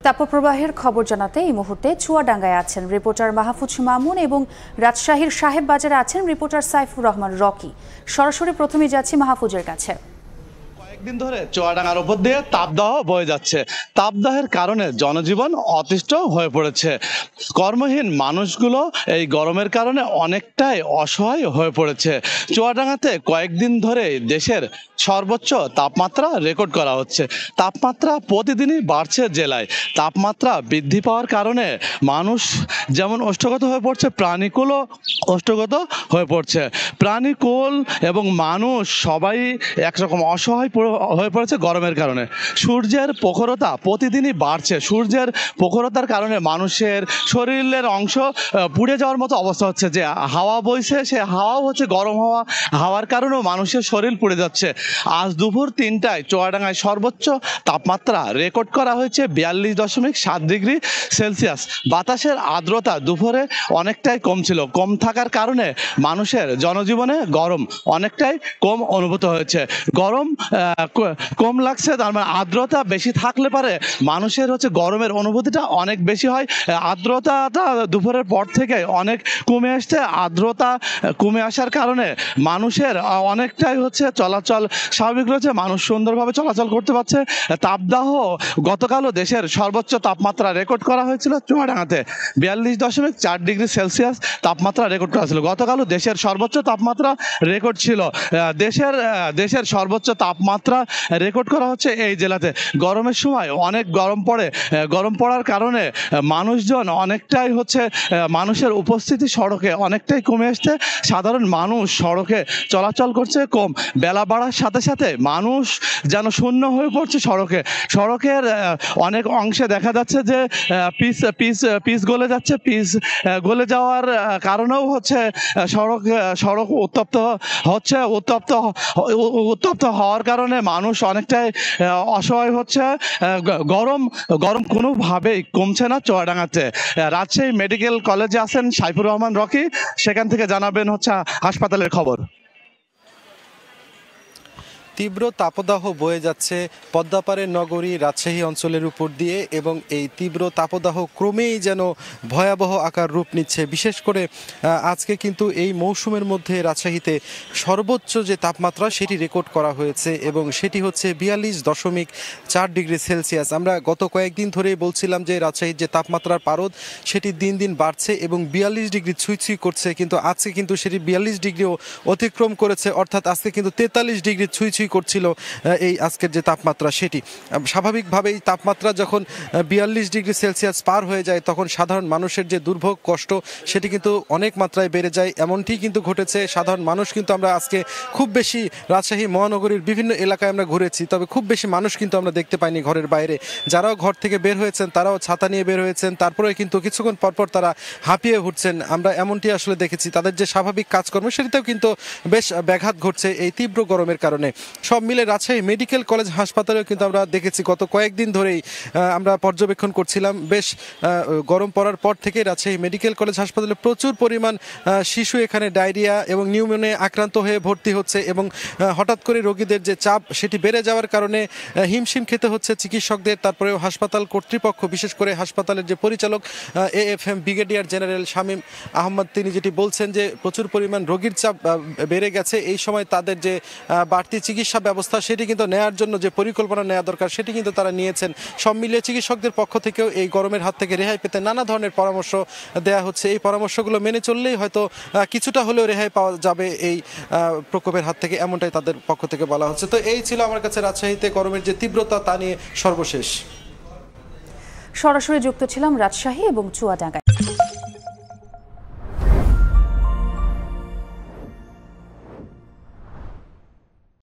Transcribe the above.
তাপপ্রবাহের খবর জানাতে এই মুহূর্তে চুয়াডাঙ্গায় আছেন রিপোর্টার মাহফুজ মামুন এবং রাজশাহীর সাহেব বাজারে আছেন রিপোর্টার সাইফুর রহমান রকি। সরাসরি প্রথমে যাচ্ছি মাহফুজের কাছে। কয়েকদিন ধরে চুয়াডাঙ্গার উপর দিয়ে তাপদাহ বয়ে যাচ্ছে। তাপদাহের কারণে জনজীবন অতিষ্ঠ হয়ে পড়েছে। কর্মহীন মানুষগুলো এই গরমের কারণে অনেকটাই অসহায় হয়ে পড়েছে। চুয়াডাঙ্গাতে কয়েকদিন ধরে দেশের সর্বোচ্চ তাপমাত্রা রেকর্ড করা হচ্ছে। তাপমাত্রা প্রতিদিনই বাড়ছে জেলায়। তাপমাত্রা বৃদ্ধি পাওয়ার কারণে মানুষ যেমন ওষ্ঠগত হয়ে পড়ছে, প্রাণীকুলও ওষ্ঠগত হয়ে পড়ছে। প্রাণীকুল এবং মানুষ সবাই একরকম অসহায় হয়ে পড়েছে গরমের কারণে। সূর্যের প্রখরতা প্রতিদিনই বাড়ছে। সূর্যের প্রখরতার কারণে মানুষের শরীরের অংশ পুড়ে যাওয়ার মতো অবস্থা হচ্ছে। যে হাওয়া বইছে, সে হাওয়াও হচ্ছে গরম হাওয়া। হাওয়ার কারণেও মানুষের শরীর পুড়ে যাচ্ছে। আজ দুপুর 3টায় চুয়াডাঙ্গায় সর্বোচ্চ তাপমাত্রা রেকর্ড করা হয়েছে 42.7 ডিগ্রি সেলসিয়াস। বাতাসের আর্দ্রতা দুপুরে অনেকটাই কম ছিল। কম থাকার কারণে মানুষের জনজীবনে গরম অনেকটাই কম অনুভূত হয়েছে। গরম কম লাগছে, তার মানে আর্দ্রতা বেশি থাকলে পারে মানুষের হচ্ছে গরমের অনুভূতিটা অনেক বেশি হয়। আর্দ্রতাটা দুপুরের পর থেকে অনেক কমে আসছে। আর্দ্রতা কমে আসার কারণে মানুষের অনেকটাই হচ্ছে চলাচল স্বাভাবিক রয়েছে। মানুষ সুন্দরভাবে চলাচল করতে পারছে। তাপদাহ গতকালও দেশের সর্বোচ্চ তাপমাত্রা রেকর্ড করা হয়েছিল চুয়াডাঙ্গাতে 42.4 ডিগ্রি সেলসিয়াস তাপমাত্রা রেকর্ড করা ছিল। গতকালও দেশের সর্বোচ্চ তাপমাত্রা রেকর্ড ছিল। দেশের সর্বোচ্চ তাপমাত্রা রেকর্ড করা হচ্ছে এই জেলাতে। গরমের সময় অনেক গরম পড়ে। গরম পড়ার কারণে মানুষজন অনেকটাই হচ্ছে মানুষের উপস্থিতি সড়কে অনেকটাই কমে আসছে। সাধারণ মানুষ সড়কে চলাচল করছে কম। বেলা বাড়ার সাথে সাথে মানুষ যেন শূন্য হয়ে পড়ছে সড়কে। সড়কের অনেক অংশে দেখা যাচ্ছে যে পিচ গলে যাচ্ছে। পিচ গলে যাওয়ার কারণেও হচ্ছে সড়ক উত্তপ্ত হওয়ার কারণে মানুষ অনেকটাই অসহায় হচ্ছে। গরম কোনোভাবেই কমছে না চুয়াডাঙ্গাতে। রাজশাহী মেডিকেল কলেজে আছেন সাইফুর রহমান রকি, সেখান থেকে জানাবেন হচ্ছে হাসপাতালের খবর। তীব্র তাপদাহ বয়ে যাচ্ছে পদ্মাপাড়ের নগরী রাজশাহী অঞ্চলের উপর দিয়ে এবং এই তীব্র তাপদাহ ক্রমেই যেন ভয়াবহ আকার রূপ নিচ্ছে। বিশেষ করে আজকে কিন্তু এই মৌসুমের মধ্যে রাজশাহীতে সর্বোচ্চ যে তাপমাত্রা সেটি রেকর্ড করা হয়েছে এবং সেটি হচ্ছে 42.4 ডিগ্রি সেলসিয়াস। আমরা গত কয়েকদিন ধরেই বলছিলাম যে রাজশাহীর যে তাপমাত্রার পারদ সেটি দিন দিন বাড়ছে এবং 42 ডিগ্রি ছুঁই করছে, কিন্তু আজকে কিন্তু সেটি 42 ডিগ্রিও অতিক্রম করেছে। অর্থাৎ আজকে কিন্তু 43 ডিগ্রি ছুঁই করছিল এই আজকের যে তাপমাত্রা সেটি। স্বাভাবিকভাবেই তাপমাত্রা যখন 42 ডিগ্রি সেলসিয়াস পার হয়ে যায় তখন সাধারণ মানুষের যে দুর্ভোগ কষ্ট সেটি কিন্তু অনেক মাত্রায় বেড়ে যায়। এমনটি কিন্তু ঘটেছে। সাধারণ মানুষ কিন্তু আমরা আজকে খুব বেশি রাজশাহী মহানগরীর বিভিন্ন এলাকায় আমরা ঘুরেছি, তবে খুব বেশি মানুষ কিন্তু আমরা দেখতে পাইনি ঘরের বাইরে। যারাও ঘর থেকে বের হয়েছেন তারাও ছাতা নিয়ে বের হয়েছেন, তারপরে কিন্তু কিছুক্ষণ পরপর তারা হাঁপিয়ে উঠছেন। আমরা এমনটি আসলে দেখেছি। তাদের যে স্বাভাবিক কাজকর্ম সেটিতেও কিন্তু বেশ ব্যাঘাত ঘটছে এই তীব্র গরমের কারণে। সব মিলে রাজশাহী মেডিকেল কলেজ হাসপাতালেও কিন্তু আমরা দেখেছি গত কয়েকদিন ধরেই আমরা পর্যবেক্ষণ করছিলাম। বেশ গরম পড়ার পর থেকে রাজশাহী মেডিকেল কলেজ হাসপাতালে প্রচুর পরিমাণ শিশু এখানে ডায়রিয়া এবং নিউমোনিয়া আক্রান্ত হয়ে ভর্তি হচ্ছে এবং হঠাৎ করে রোগীদের যে চাপ সেটি বেড়ে যাওয়ার কারণে হিমশিম খেতে হচ্ছে চিকিৎসকদের। তারপরেও হাসপাতাল কর্তৃপক্ষ, বিশেষ করে হাসপাতালের যে পরিচালক AFM brigadier general Shamim Ahmad, তিনি যেটি বলছেন যে প্রচুর পরিমাণ রোগীর চাপ বেড়ে গেছে। এই সময় তাদের যে বাড়তি চিকিৎসা ব্যবস্থা সেটি কিন্তু নেওয়ার জন্য যে পরিকল্পনা নেওয়া দরকার সেটি কিন্তু তারা নিয়েছেন। সব মিলিয়ে চিকিৎসকদের পক্ষ থেকেও এই গরমের হাত থেকে রেহাই পেতে নানা ধরনের পরামর্শ দেওয়া হচ্ছে। এই পরামর্শগুলো মেনে চললেই হয়তো কিছুটা হলেও রেহাই পাওয়া যাবে এই প্রকোপের হাত থেকে, এমনটাই তাদের পক্ষ থেকে বলা হচ্ছে। তো এই ছিল আমার কাছে রাজশাহীতে গরমের যে তীব্রতা তা নিয়ে সর্বশেষ। সরাসরি যুক্ত ছিলাম রাজশাহী এবং চুয়াডাঙ্গায়।